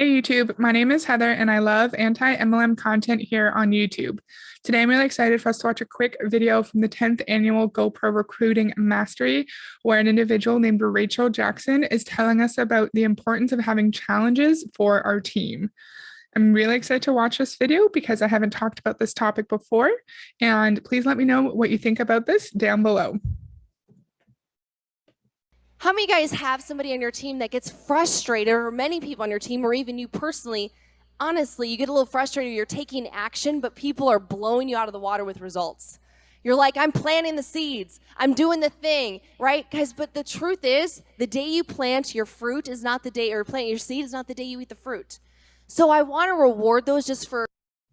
Hey YouTube, my name is Heather and I love anti-MLM content here on YouTube. Today I'm really excited for us to watch a quick video from the 10th annual GoPro Recruiting Mastery, where an individual named Rachel Jackson is telling us about the importance of having challenges for our team. I'm really excited to watch this video because I haven't talked about this topic before, and please let me know what you think about this down below. How many of you guys have somebody on your team that gets frustrated, or many people on your team, or even you personally, honestly, you get a little frustrated, you're taking action, but people are blowing you out of the water with results. You're like, I'm planting the seeds, I'm doing the thing, right? Guys, but the truth is, the day you plant your fruit is not the day, or plant your seed is not the day you eat the fruit. So I want to reward those just for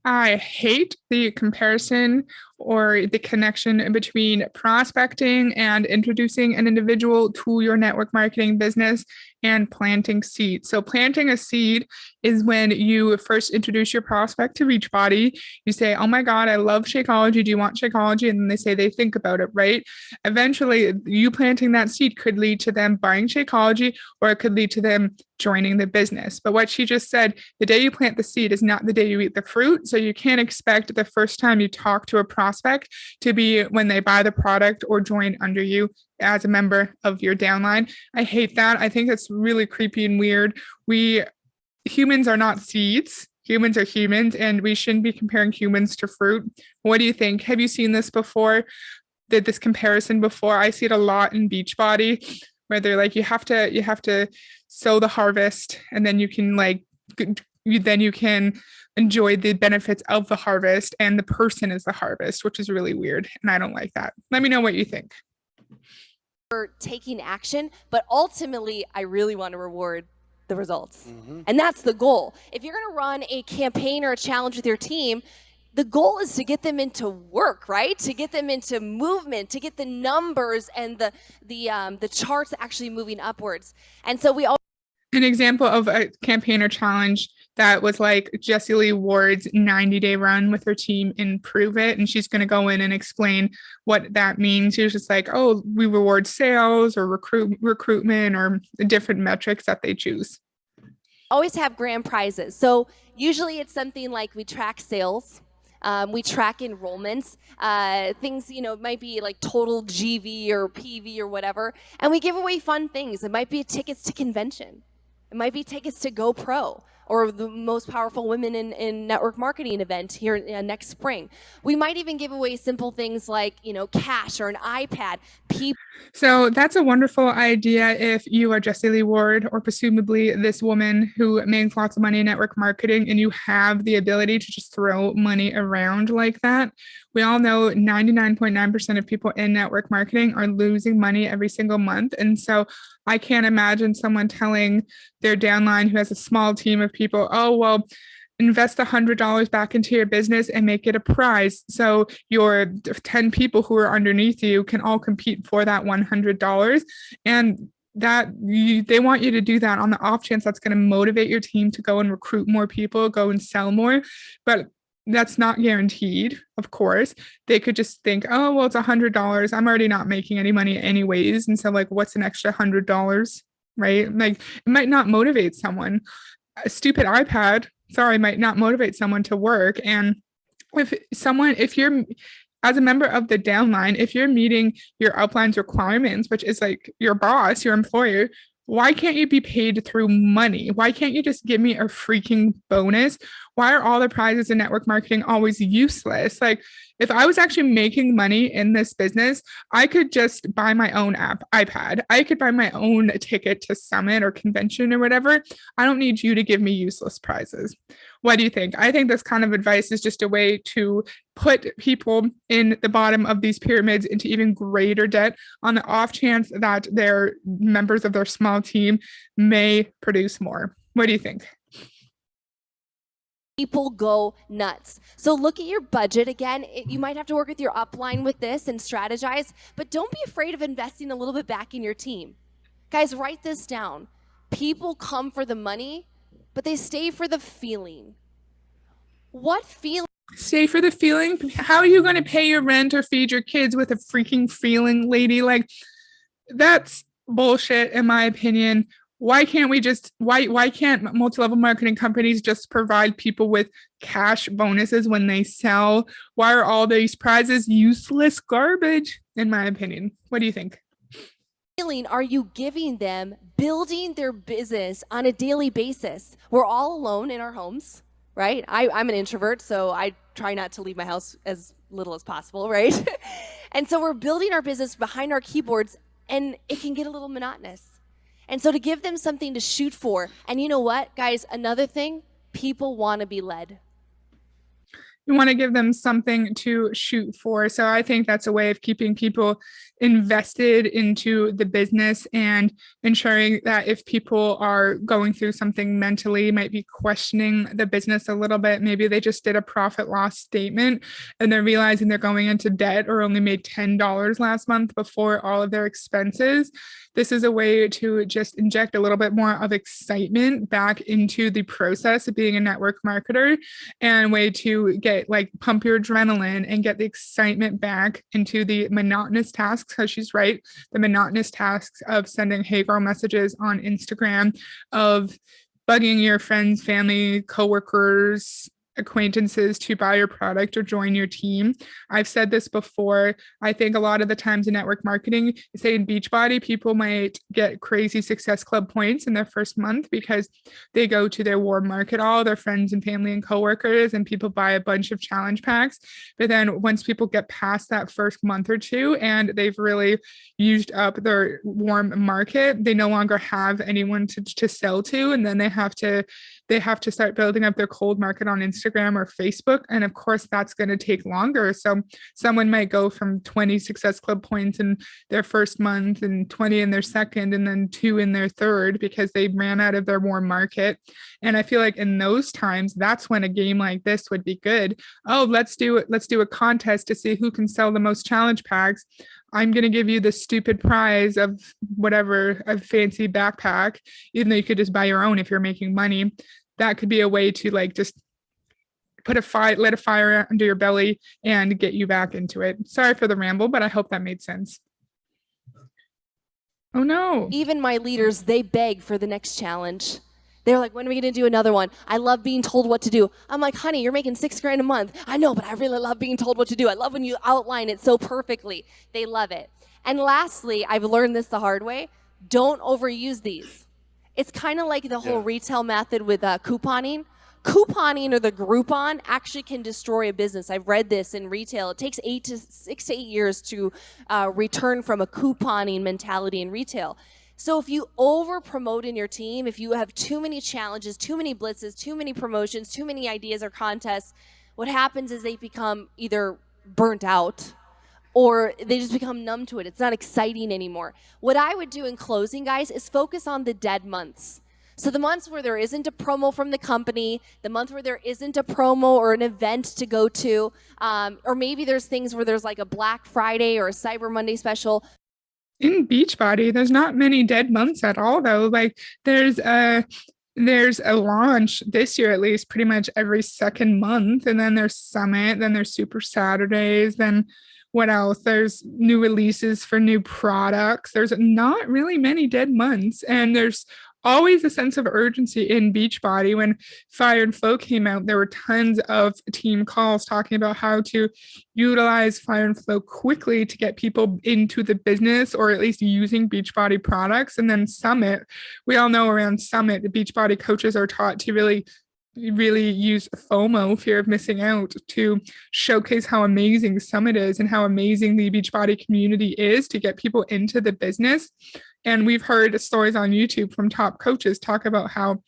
I hate the comparison or the connection between prospecting and introducing an individual to your network marketing business and planting seeds. So planting a seed is when you first introduce your prospect to Reachbody. You say, oh my God, I love Shakeology. Do you want Shakeology? And then they say they think about it, right? Eventually, you planting that seed could lead to them buying Shakeology, or it could lead to them joining the business. But what she just said, the day you plant the seed is not the day you eat the fruit. So you can't expect the first time you talk to a prospect to be when they buy the product or join under you as a member of your downline. I hate that. I think it's really creepy and weird. Humans are not seeds. Humans are humans, and we shouldn't be comparing humans to fruit. What do you think? Have you seen this before? Did this comparison before? I see it a lot in Beachbody, where they're like, you have to sow the harvest, and then you can enjoy the benefits of the harvest, and the person is the harvest, which is really weird, and I don't like that. Let me know what you think. taking action, but ultimately, I really want to reward the results. And that's the goal. If you're going to run a campaign or a challenge with your team, the goal is to get them into work, right? To get them into movement, to get the numbers and the charts actually moving upwards. And so we all An example of a campaign or challenge that was like Jessie Lee Ward's 90-day run with her team in Prove It. And she's going to go in and explain what that means. She was just like, oh, we reward sales or recruitment or the different metrics that they choose. always have grand prizes. So usually it's something like we track sales. We track enrollments, things, it might be like total GV or PV or whatever. And we give away fun things. It might be tickets to convention. It might be tickets to GoPro or the most powerful women in network marketing event here next spring. We might even give away simple things like, cash or an iPad. So that's a wonderful idea if you are Jessie Lee Ward, or presumably this woman who makes lots of money in network marketing, and you have the ability to just throw money around like that. We all know 99.9% of people in network marketing are losing money every single month. And so I can't imagine someone telling their downline who has a small team of people, oh, well, invest $100 back into your business and make it a prize. So your 10 people who are underneath you can all compete for that $100. And they want you to do that on the off chance that's going to motivate your team to go and recruit more people, go and sell more. But that's not guaranteed, of course. They could just think, oh, well, it's $100. I'm already not making any money anyways. And so, like, what's an extra $100? Right? Like, it might not motivate someone. A stupid iPad, sorry, might not motivate someone to work. And if you're as a member of the downline, if you're meeting your upline's requirements, which is like your boss, your employer, why can't you be paid through money? Why can't you just give me a freaking bonus? Why are all the prizes in network marketing always useless? Like, if I was actually making money in this business, I could just buy my own iPad. I could buy my own ticket to summit or convention or whatever. I don't need you to give me useless prizes. What do you think? I think this kind of advice is just a way to put people in the bottom of these pyramids into even greater debt on the off chance that their members of their small team may produce more. What do you think? People go nuts. So look at your budget again. You might have to work with your upline with this and strategize, but don't be afraid of investing a little bit back in your team. Guys, write this down. People come for the money, but they stay for the feeling. What feeling? Stay for the feeling? How are you going to pay your rent or feed your kids with a freaking feeling, lady? Like, that's bullshit, in my opinion. why can't multi-level marketing companies just provide people with cash bonuses when they sell? Why are all these prizes useless garbage, in my opinion? What do you think? Feeling are you giving them building their business on a daily basis? We're all alone in our homes, right? I'm an introvert, so I try not to leave my house as little as possible, right? And so we're building our business behind our keyboards, and it can get a little monotonous. And so to give them something to shoot for, and you know what, guys, another thing, people want to be led. You want to give them something to shoot for. So I think that's a way of keeping people invested into the business and ensuring that if people are going through something mentally, might be questioning the business a little bit, maybe they just did a profit loss statement and they're realizing they're going into debt or only made $10 last month before all of their expenses. This is a way to just inject a little bit more of excitement back into the process of being a network marketer, and a way to get like pump your adrenaline and get the excitement back into the monotonous tasks. Because she's right, the monotonous tasks of sending hey girl messages on Instagram, of bugging your friends, family, coworkers, acquaintances to buy your product or join your team. I've said this before. I think a lot of the times in network marketing, say in Beachbody, people might get crazy Success Club points in their first month because they go to their warm market, all their friends and family and coworkers, and people buy a bunch of challenge packs. But then once people get past that first month or two and they've really used up their warm market, they no longer have anyone to sell to, and then they have to start building up their cold market on Instagram or Facebook. And of course, that's going to take longer. So someone might go from 20 Success Club points in their first month and 20 in their second and then 2 in their third because they ran out of their warm market. And I feel like in those times, that's when a game like this would be good. Oh, let's do a contest to see who can sell the most challenge packs. I'm going to give you the stupid prize of whatever, a fancy backpack, even though you could just buy your own if you're making money. That could be a way to like just lit a fire under your belly and get you back into it. Sorry for the ramble, but I hope that made sense. Oh no. Even my leaders, they beg for the next challenge. They're like, when are we going to do another one? I love being told what to do. I'm like, honey, you're making $6,000 a month. I know, but I really love being told what to do. I love when you outline it so perfectly. They love it. And lastly, I've learned this the hard way. Don't overuse these. It's kind of like the whole retail method with couponing. Couponing or the Groupon actually can destroy a business. I've read this in retail. It takes 6 to 8 years to return from a couponing mentality in retail. So if you over promote in your team, if you have too many challenges, too many blitzes, too many promotions, too many ideas or contests, what happens is they become either burnt out or they just become numb to it. It's not exciting anymore. What I would do in closing, guys, is focus on the dead months. So the months where there isn't a promo from the company, the month where there isn't a promo or an event to go to, or maybe there's things where there's like a Black Friday or a Cyber Monday special. In Beachbody, there's not many dead months at all, though. Like there's a launch this year, at least pretty much every second month. And then there's Summit, then there's Super Saturdays, then what else? There's new releases for new products. There's not really many dead months. And there's always a sense of urgency in Beachbody. When Fire and Flow came out, there were tons of team calls talking about how to utilize Fire and Flow quickly to get people into the business or at least using Beachbody products. And then Summit, we all know around Summit, the Beachbody coaches are taught to really use FOMO, fear of missing out, to showcase how amazing Summit is and how amazing the Beachbody community is to get people into the business. And we've heard stories on YouTube from top coaches talk about how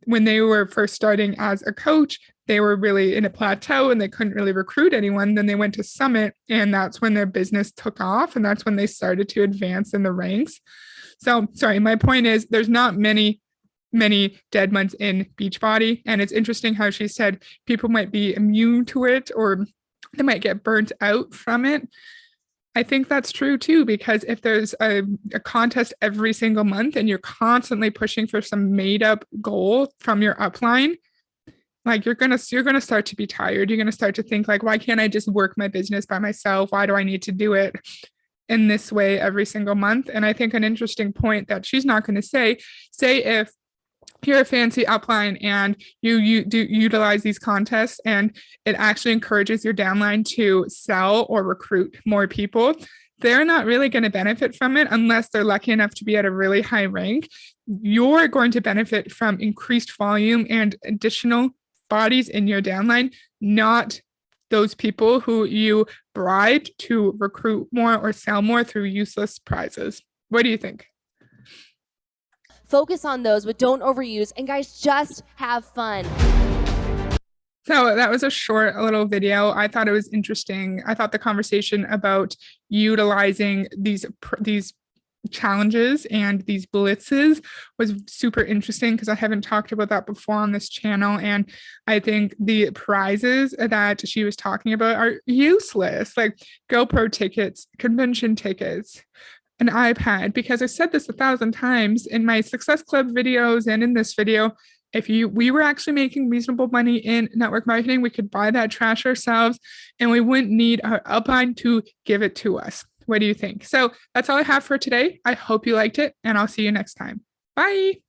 when they were first starting as a coach, they were really in a plateau and they couldn't really recruit anyone. Then they went to Summit and that's when their business took off and that's when they started to advance in the ranks. So, sorry, my point is there's not many dead months in Beachbody. And it's interesting how she said people might be immune to it or they might get burnt out from it. I think that's true too, because if there's a contest every single month and you're constantly pushing for some made up goal from your upline, like you're gonna start to be tired. You're gonna start to think like, why can't I just work my business by myself? Why do I need to do it? in this way every single month. And I think an interesting point that she's not going to say if you're a fancy upline and you do utilize these contests and it actually encourages your downline to sell or recruit more people, they're not really going to benefit from it unless they're lucky enough to be at a really high rank. You're going to benefit from increased volume and additional bodies in your downline, not those people who you bribed to recruit more or sell more through useless prizes. What do you think? Focus on those, but don't overuse. And guys, just have fun. So that was a short little video. I thought it was interesting. I thought the conversation about utilizing these challenges and these blitzes was super interesting because I haven't talked about that before on this channel. And I think the prizes that she was talking about are useless, like GoPro tickets, convention tickets, an iPad, because I said this 1,000 times in my Success Club videos and in this video. If we were actually making reasonable money in network marketing, we could buy that trash ourselves and we wouldn't need our upline to give it to us. What do you think? So that's all I have for today. I hope you liked it and I'll see you next time. Bye.